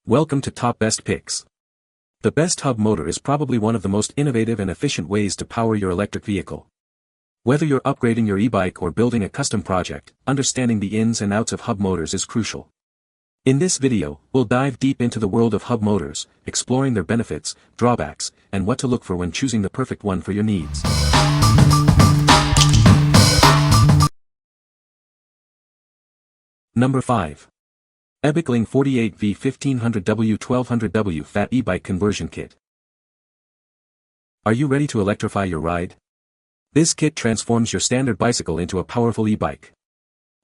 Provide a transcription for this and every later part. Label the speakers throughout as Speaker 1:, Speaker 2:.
Speaker 1: Welcome to Top Best Picks. The best hub motor is probably one of the most innovative and efficient ways to power your electric vehicle. Whether you're upgrading your e-bike or building a custom project, understanding the ins and outs of hub motors is crucial. In this video, we'll dive deep into the world of hub motors, exploring their benefits, drawbacks, and what to look for when choosing the perfect one for your needs. Number 5. eBikeling 48V 1500W 1200W Fat e-bike conversion kit. Are you ready to electrify your ride? This kit transforms your standard bicycle into a powerful e-bike.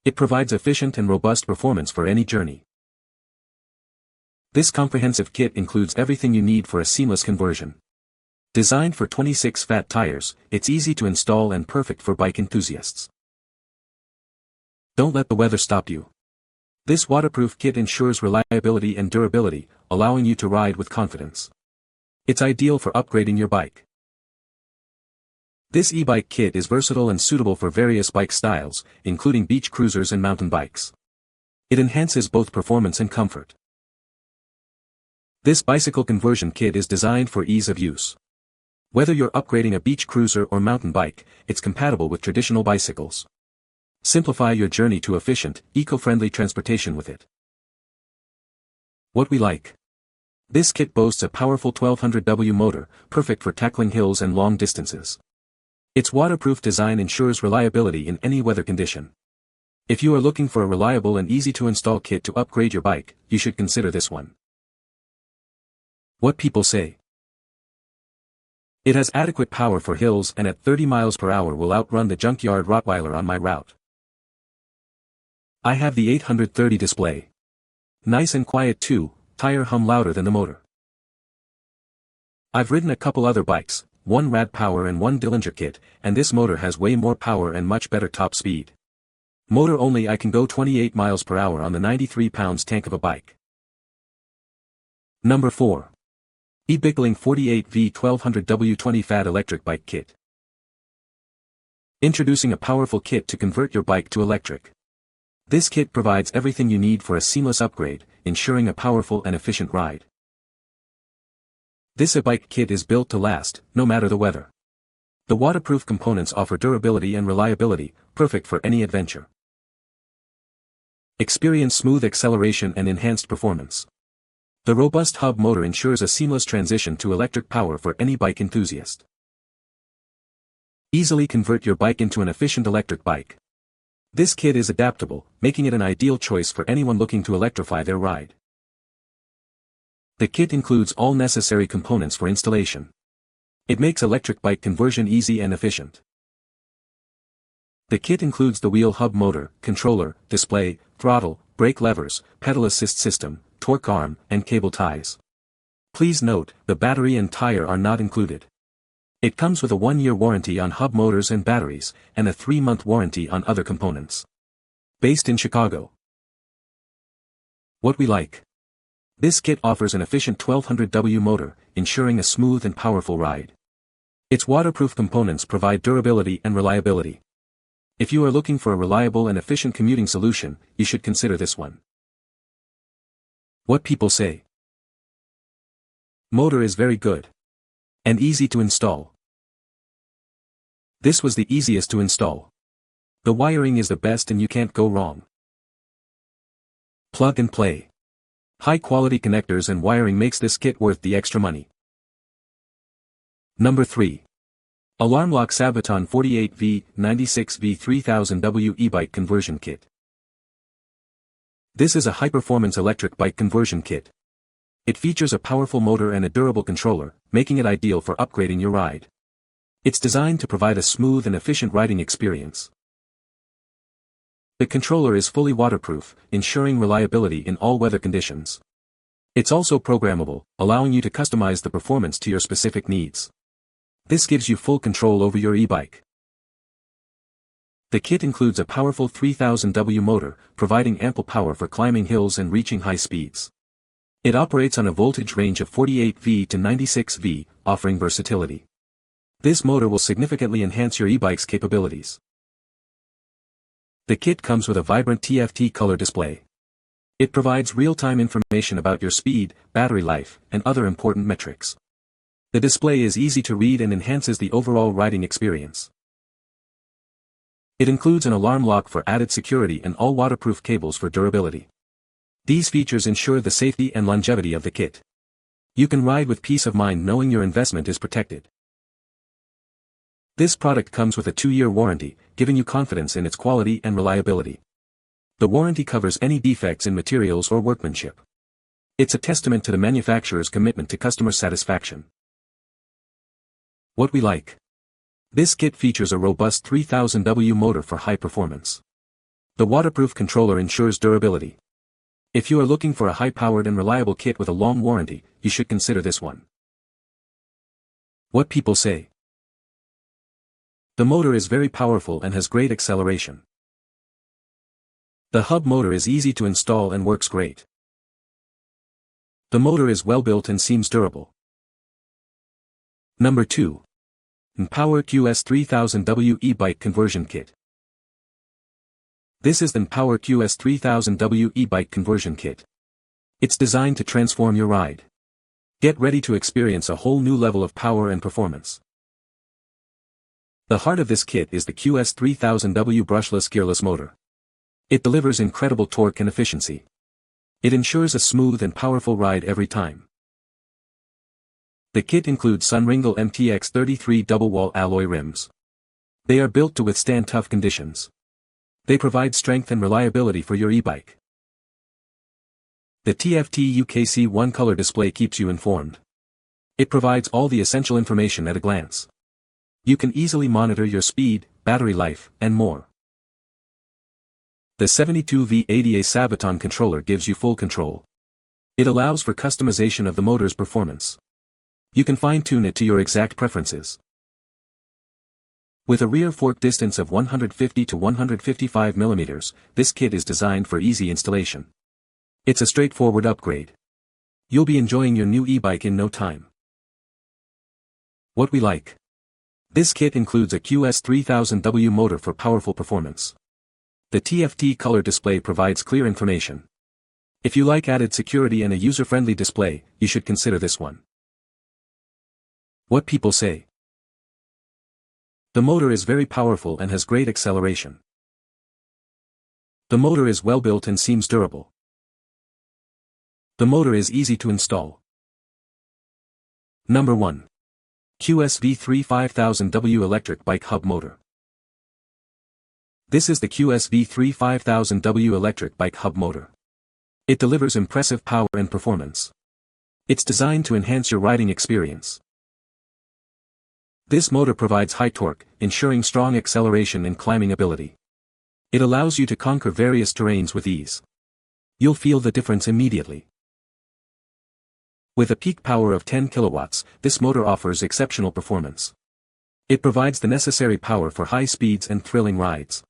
Speaker 1: It provides efficient and robust performance for any journey. This comprehensive kit includes everything you need for a seamless conversion. Designed for 26 fat tires, it's easy to install and perfect for bike enthusiasts. Don't let the weather stop you. This waterproof kit ensures reliability and durability, allowing you to ride with confidence. It's ideal for upgrading your bike. This e-bike kit is versatile and suitable for various bike styles, including beach cruisers and mountain bikes. It enhances both performance and comfort. This bicycle conversion kit is designed for ease of use. Whether you're upgrading a beach cruiser or mountain bike, it's compatible with traditional bicycles. Simplify your journey to efficient, eco-friendly transportation with it. What we like. This kit boasts a powerful 1200W motor, perfect for tackling hills and long distances. Its waterproof design ensures reliability in any weather condition. If you are looking for a reliable and easy-to-install kit to upgrade your bike, you should consider this one. What people say. It has adequate power for hills and at 30 miles per hour will outrun the junkyard Rottweiler on my route. I have the 830 display. Nice and quiet too, tire hum louder than the motor. I've ridden a couple other bikes, one Rad Power and one Dillinger kit, and this motor has way more power and much better top speed. Motor only I can go 28 miles per hour on the 93 pounds tank of a bike. Number 4. eBikeling 48V 1200W 20 Fat Electric Bike Kit. Introducing a powerful kit to convert your bike to electric. This kit provides everything you need for a seamless upgrade, ensuring a powerful and efficient ride. This e-bike kit is built to last, no matter the weather. The waterproof components offer durability and reliability, perfect for any adventure. Experience smooth acceleration and enhanced performance. The robust hub motor ensures a seamless transition to electric power for any bike enthusiast. Easily convert your bike into an efficient electric bike. This kit is adaptable, making it an ideal choice for anyone looking to electrify their ride. The kit includes all necessary components for installation. It makes electric bike conversion easy and efficient. The kit includes the wheel hub motor, controller, display, throttle, brake levers, pedal assist system, torque arm, and cable ties. Please note, the battery and tire are not included. It comes with a 1-year warranty on hub motors and batteries, and a 3-month warranty on other components. Based in Chicago. What we like. This kit offers an efficient 1200W motor, ensuring a smooth and powerful ride. Its waterproof components provide durability and reliability. If you are looking for a reliable and efficient commuting solution, you should consider this one. What people say. Motor is very good. And easy to install. This was the easiest to install. The wiring is the best and you can't go wrong. Plug and play. High quality connectors and wiring makes this kit worth the extra money. Number 3. Alarm Lock Sabvoton 48V 96V 3000W e-bike conversion kit. This is a high-performance electric bike conversion kit. It features a powerful motor and a durable controller, making it ideal for upgrading your ride. It's designed to provide a smooth and efficient riding experience. The controller is fully waterproof, ensuring reliability in all weather conditions. It's also programmable, allowing you to customize the performance to your specific needs. This gives you full control over your e-bike. The kit includes a powerful 3000W motor, providing ample power for climbing hills and reaching high speeds. It operates on a voltage range of 48V to 96V, offering versatility. This motor will significantly enhance your e-bike's capabilities. The kit comes with a vibrant TFT color display. It provides real-time information about your speed, battery life, and other important metrics. The display is easy to read and enhances the overall riding experience. It includes an alarm lock for added security and all waterproof cables for durability. These features ensure the safety and longevity of the kit. You can ride with peace of mind knowing your investment is protected. This product comes with a 2-year warranty, giving you confidence in its quality and reliability. The warranty covers any defects in materials or workmanship. It's a testament to the manufacturer's commitment to customer satisfaction. What we like. This kit features a robust 3000W motor for high performance. The waterproof controller ensures durability. If you are looking for a high-powered and reliable kit with a long warranty, you should consider this one. What people say. The motor is very powerful and has great acceleration. The hub motor is easy to install and works great. The motor is well built and seems durable. Number 2. NBPOWER QS3000W e-bike conversion kit. This is the NBPOWER QS3000W e-bike conversion kit. It's designed to transform your ride. Get ready to experience a whole new level of power and performance. The heart of this kit is the QS3000W brushless gearless motor. It delivers incredible torque and efficiency. It ensures a smooth and powerful ride every time. The kit includes Sunringle MTX 33 double-wall alloy rims. They are built to withstand tough conditions. They provide strength and reliability for your e-bike. The TFT UKC one-color display keeps you informed. It provides all the essential information at a glance. You can easily monitor your speed, battery life, and more. The 72V80A Sabvoton controller gives you full control. It allows for customization of the motor's performance. You can fine-tune it to your exact preferences. With a rear fork distance of 150 to 155 mm, this kit is designed for easy installation. It's a straightforward upgrade. You'll be enjoying your new e-bike in no time. What we like. This kit includes a QS3000W motor for powerful performance. The TFT color display provides clear information. If you like added security and a user-friendly display, you should consider this one. What people say. The motor is very powerful and has great acceleration. The motor is well built and seems durable. The motor is easy to install. Number 1. QSV3 5000W electric bike hub motor. This is the QSV3 5000W electric bike hub motor. It delivers impressive power and performance. It's designed to enhance your riding experience. This motor provides high torque, ensuring strong acceleration and climbing ability. It allows you to conquer various terrains with ease. You'll feel the difference immediately. With a peak power of 10 kilowatts, this motor offers exceptional performance. It provides the necessary power for high speeds and thrilling rides.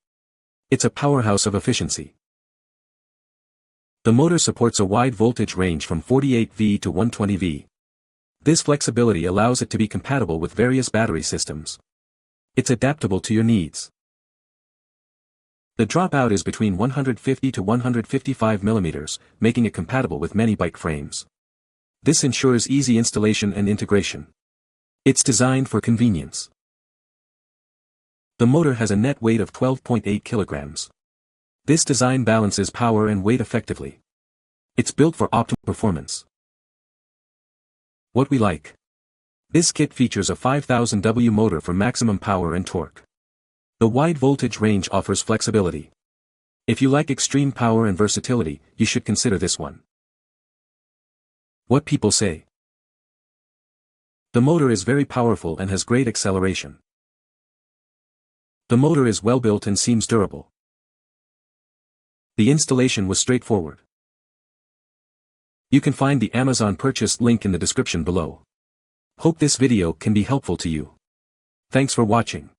Speaker 1: It's a powerhouse of efficiency. The motor supports a wide voltage range from 48V to 120V. This flexibility allows it to be compatible with various battery systems. It's adaptable to your needs. The dropout is between 150 to 155 mm, making it compatible with many bike frames. This ensures easy installation and integration. It's designed for convenience. The motor has a net weight of 12.8 kilograms. This design balances power and weight effectively. It's built for optimal performance. What we like. This kit features a 5000W motor for maximum power and torque. The wide voltage range offers flexibility. If you like extreme power and versatility, you should consider this one. What people say. The motor is very powerful and has great acceleration. The motor is well built and seems durable. The installation was straightforward. You can find the Amazon purchase link in the description below. Hope this video can be helpful to you. Thanks for watching.